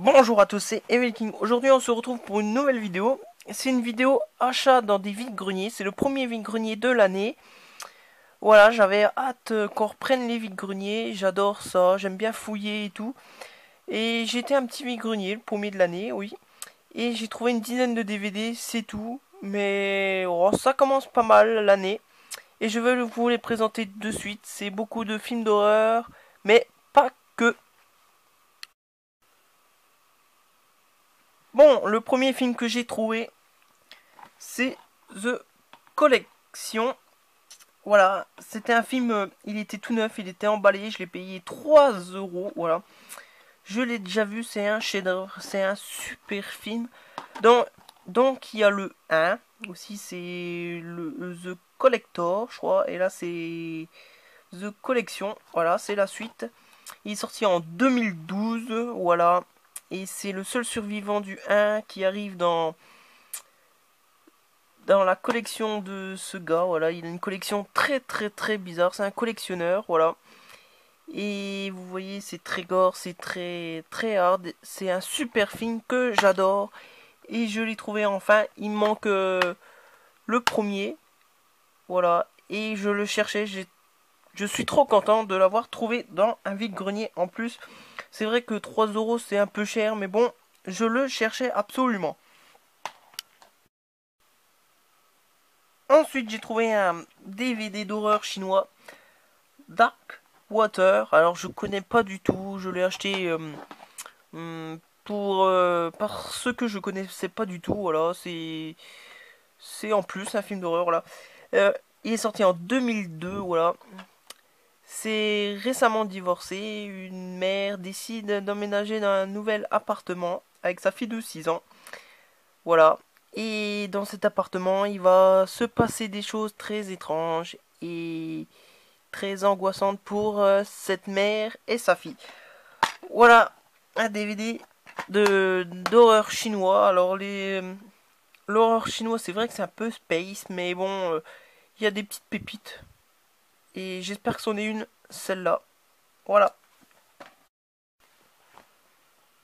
Bonjour à tous, c'est Evelking. Aujourd'hui on se retrouve pour une nouvelle vidéo. C'est une vidéo achat dans des vides-greniers. C'est le premier vide-grenier de l'année. Voilà, j'avais hâte qu'on reprenne les vides-greniers. J'adore ça, j'aime bien fouiller et tout. Et j'ai été un petit vide-grenier, le premier de l'année, oui. Et j'ai trouvé une dizaine de DVD, c'est tout. Mais oh, ça commence pas mal l'année. Et je vais vous les présenter de suite. C'est beaucoup de films d'horreur, mais pas que. Bon, le premier film que j'ai trouvé, c'est The Collection. Voilà, c'était un film, il était tout neuf, il était emballé, je l'ai payé 3 euros, voilà. Je l'ai déjà vu, c'est un chef-d'œuvre, c'est un super film. Donc il y a le 1, aussi c'est le The Collector, je crois, et là c'est The Collection, voilà, c'est la suite. Il est sorti en 2012, voilà, et c'est le seul survivant du 1 qui arrive dans la collection de ce gars. Voilà, il a une collection très bizarre, c'est un collectionneur, voilà. Et vous voyez, c'est très gore, c'est très hard, c'est un super film que j'adore. Et je l'ai trouvé enfin, il me manque le premier, voilà. Et je le cherchais, je suis trop content de l'avoir trouvé dans un vide-grenier en plus. C'est vrai que 3 euros c'est un peu cher, mais bon, je le cherchais absolument. Ensuite, j'ai trouvé un DVD d'horreur chinois, Dark Water. Alors, je connais pas du tout. Je l'ai acheté parce que je connaissais pas du tout. Voilà, c'est en plus un film d'horreur là. Il est sorti en 2002. Voilà. C'est récemment divorcé. Une mère décide d'emménager dans un nouvel appartement avec sa fille de 6 ans. Voilà. Et dans cet appartement, il va se passer des choses très étranges et très angoissantes pour cette mère et sa fille. Voilà un DVD d'horreur chinois. Alors l'horreur chinois, c'est vrai que c'est un peu space, mais bon, il y a des petites pépites et j'espère que c'en est une, celle-là. Voilà.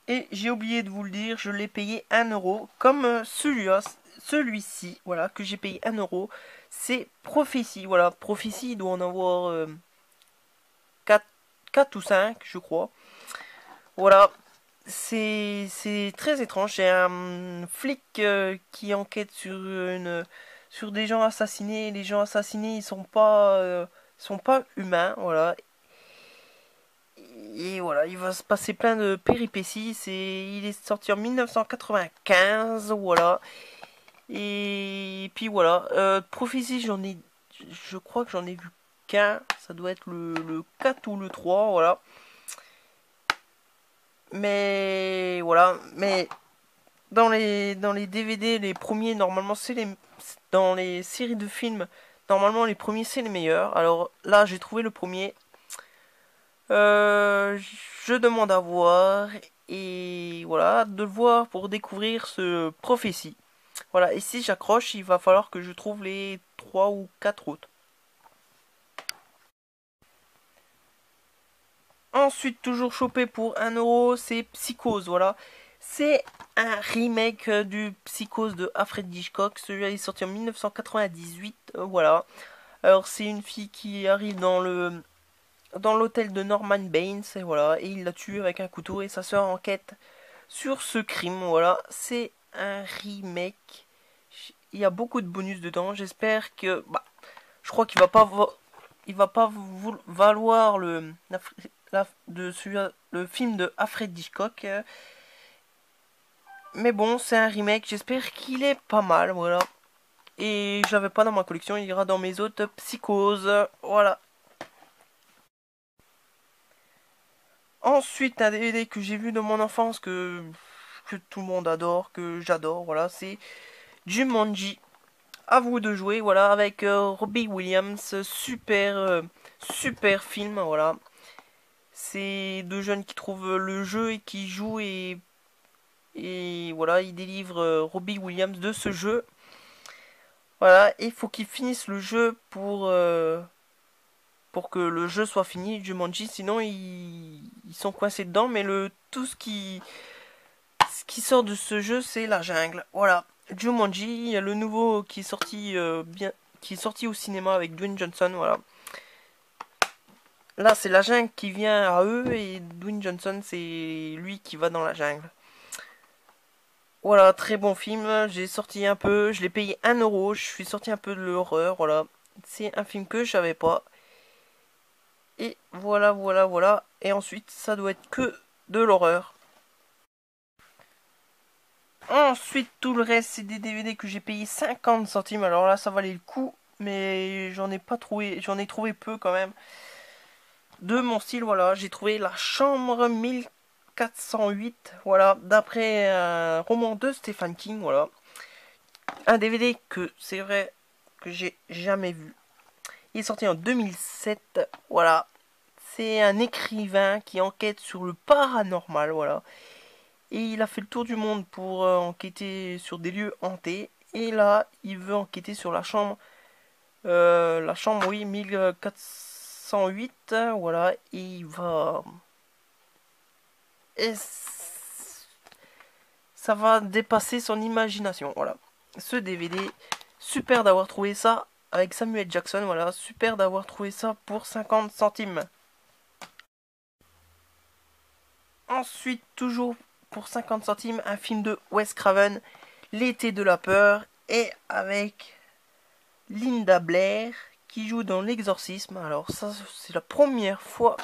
Et j'ai oublié de vous le dire, je l'ai payé 1 euro, comme celui-ci, voilà, que j'ai payé 1 euro. C'est Prophétie, voilà, Prophétie, il doit en avoir 4 ou 5, je crois. Voilà, c'est très étrange, c'est un flic qui enquête sur des gens assassinés. Les gens assassinés, sont pas humains, voilà. Et voilà, il va se passer plein de péripéties. Il est sorti en 1995, voilà. Et puis voilà, Prophétie, je crois que j'en ai vu qu'un. Ça doit être le 4 ou le 3, voilà. Mais voilà, mais dans les DVD, les premiers, normalement, dans les séries de films, normalement, les premiers, c'est les meilleurs. Alors là, j'ai trouvé le premier. Euh, je demande à voir et voilà, de le voir pour découvrir ce prophétie. Voilà, et si j'accroche, il va falloir que je trouve les 3 ou 4 autres. Ensuite, toujours chopé pour 1 euro, c'est Psychose, voilà. C'est un remake du Psychose de Alfred Hitchcock. Celui-là est sorti en 1998, voilà. Alors, c'est une fille qui arrive dans l'hôtel de Norman Baines, et voilà, et il la tue avec un couteau et sa sœur enquête sur ce crime, voilà. C'est un remake. Il y a beaucoup de bonus dedans. J'espère que, bah, je crois qu'il va pas, valoir le film de Alfred Hitchcock. Mais bon, c'est un remake. J'espère qu'il est pas mal, voilà. Et je l'avais pas dans ma collection. Il ira dans mes autres psychoses, voilà. Ensuite, un DVD que j'ai vu de mon enfance que tout le monde adore, que j'adore, voilà, c'est Jumanji. À vous de jouer, voilà, avec Robbie Williams, super film, voilà. C'est deux jeunes qui trouvent le jeu et qui jouent et voilà, ils délivrent Robbie Williams de ce jeu. Voilà, et il faut qu'ils finissent le jeu pour que le jeu soit fini, Jumanji, sinon ils sont coincés dedans, mais tout ce qui qui sort de ce jeu, c'est la jungle. Voilà, Jumanji, il y a le nouveau qui est sorti qui est sorti au cinéma avec Dwayne Johnson. Voilà. Là, c'est la jungle qui vient à eux et Dwayne Johnson, c'est lui qui va dans la jungle. Voilà, très bon film. J'ai sorti un peu, je l'ai payé 1 euro. Je suis sorti un peu de l'horreur. Voilà, c'est un film que je savais pas. Et voilà, voilà, voilà. Et ensuite, ça doit être que de l'horreur. Ensuite, tout le reste, c'est des DVD que j'ai payé 50 centimes. Alors là, ça valait le coup. Mais j'en ai pas trouvé, j'en ai trouvé peu quand même. De mon style, voilà, j'ai trouvé La Chambre 1408. Voilà, d'après un roman de Stephen King. Voilà. Un DVD que c'est vrai que j'ai jamais vu. Il est sorti en 2007. Voilà. C'est un écrivain qui enquête sur le paranormal. Voilà. Et il a fait le tour du monde pour enquêter sur des lieux hantés. Et là, il veut enquêter sur la chambre. La chambre, oui, 1408. Voilà. Et il va. Et ça va dépasser son imagination. Voilà. Ce DVD, super d'avoir trouvé ça avec Samuel Jackson. Voilà. Super d'avoir trouvé ça pour 50 centimes. Ensuite, toujours pour 50 centimes, un film de Wes Craven, L'été de la peur, et avec Linda Blair qui joue dans L'Exorcisme. Alors ça, c'est la première fois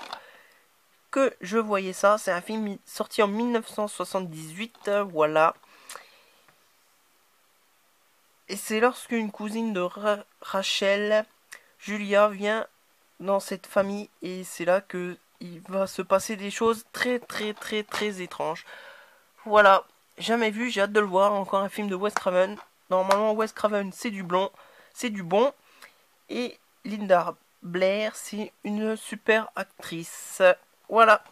que je voyais ça. C'est un film sorti en 1978, voilà. Et c'est lorsque une cousine de Rachel, Julia, vient dans cette famille, et c'est là que il va se passer des choses très très très très étranges. Voilà, jamais vu, j'ai hâte de le voir. Encore un film de Wes Craven. Normalement, Wes Craven, c'est du blond, c'est du bon. Et Linda Blair, c'est une super actrice. Voilà.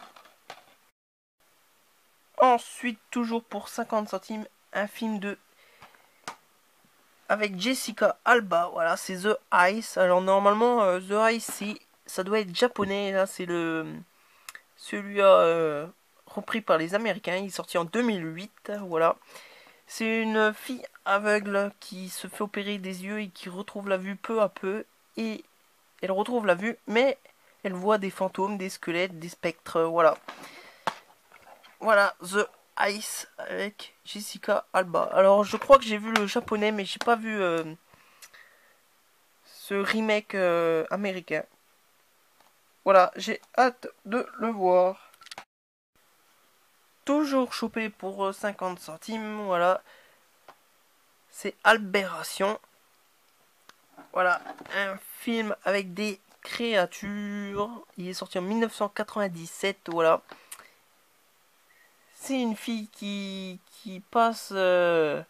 Ensuite, toujours pour 50 centimes, un film de avec Jessica Alba. Voilà, c'est The Ice. Alors normalement, The Ice, ça doit être japonais. Là, c'est celui repris par les Américains. Il est sorti en 2008. Voilà. C'est une fille aveugle qui se fait opérer des yeux et qui retrouve la vue peu à peu. Et elle retrouve la vue, mais elle voit des fantômes, des squelettes, des spectres. Voilà. Voilà, The Ice avec Jessica Alba. Alors, je crois que j'ai vu le japonais, mais j'ai pas vu ce remake américain. Voilà, j'ai hâte de le voir. Toujours chopé pour 50 centimes, voilà. C'est Aberration. Voilà, un film avec des créatures. Il est sorti en 1997, voilà. C'est une fille qui passe les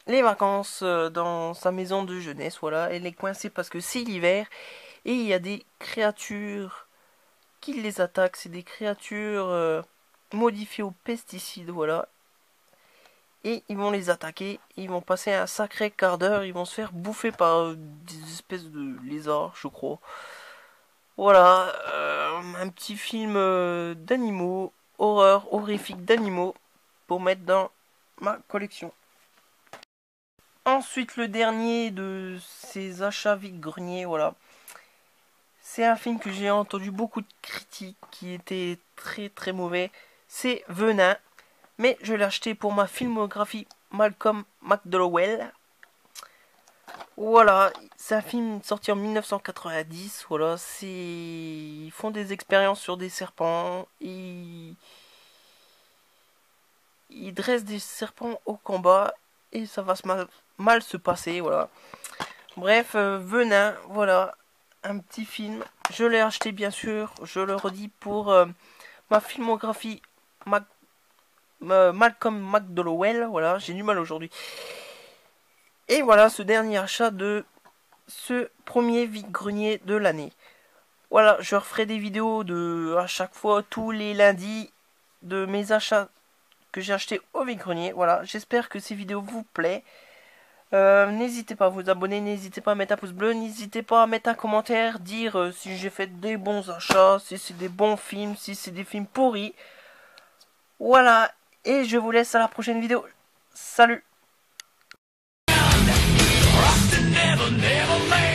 vacances dans sa maison de jeunesse, voilà. Elle est coincée parce que c'est l'hiver et il y a des créatures qui les attaquent. C'est des créatures modifiées aux pesticides, voilà. Et ils vont les attaquer, ils vont passer un sacré quart d'heure, ils vont se faire bouffer par des espèces de lézards, je crois. Voilà, un petit film d'animaux, horreur, horrifique d'animaux, pour mettre dans ma collection. Ensuite, le dernier de ces achats vide-grenier, voilà. C'est un film que j'ai entendu beaucoup de critiques qui étaient très très mauvais. C'est Venin. Mais je l'ai acheté pour ma filmographie Malcolm McDowell. Voilà, c'est un film sorti en 1990. Voilà, ils font des expériences sur des serpents. Ils dressent des serpents au combat et ça va mal se passer. Voilà. Bref, Venin, voilà, un petit film. Je l'ai acheté bien sûr, je le redis pour ma filmographie Malcolm McDowell, voilà, j'ai du mal aujourd'hui. Et voilà ce dernier achat de ce premier vide-grenier de l'année. Voilà, je referai des vidéos à chaque fois, tous les lundis, de mes achats que j'ai achetés au vide-grenier. Voilà, j'espère que ces vidéos vous plaisent. N'hésitez pas à vous abonner, n'hésitez pas à mettre un pouce bleu, n'hésitez pas à mettre un commentaire, dire si j'ai fait des bons achats, si c'est des bons films, si c'est des films pourris. Voilà. Et je vous laisse à la prochaine vidéo. Salut! Never, never land.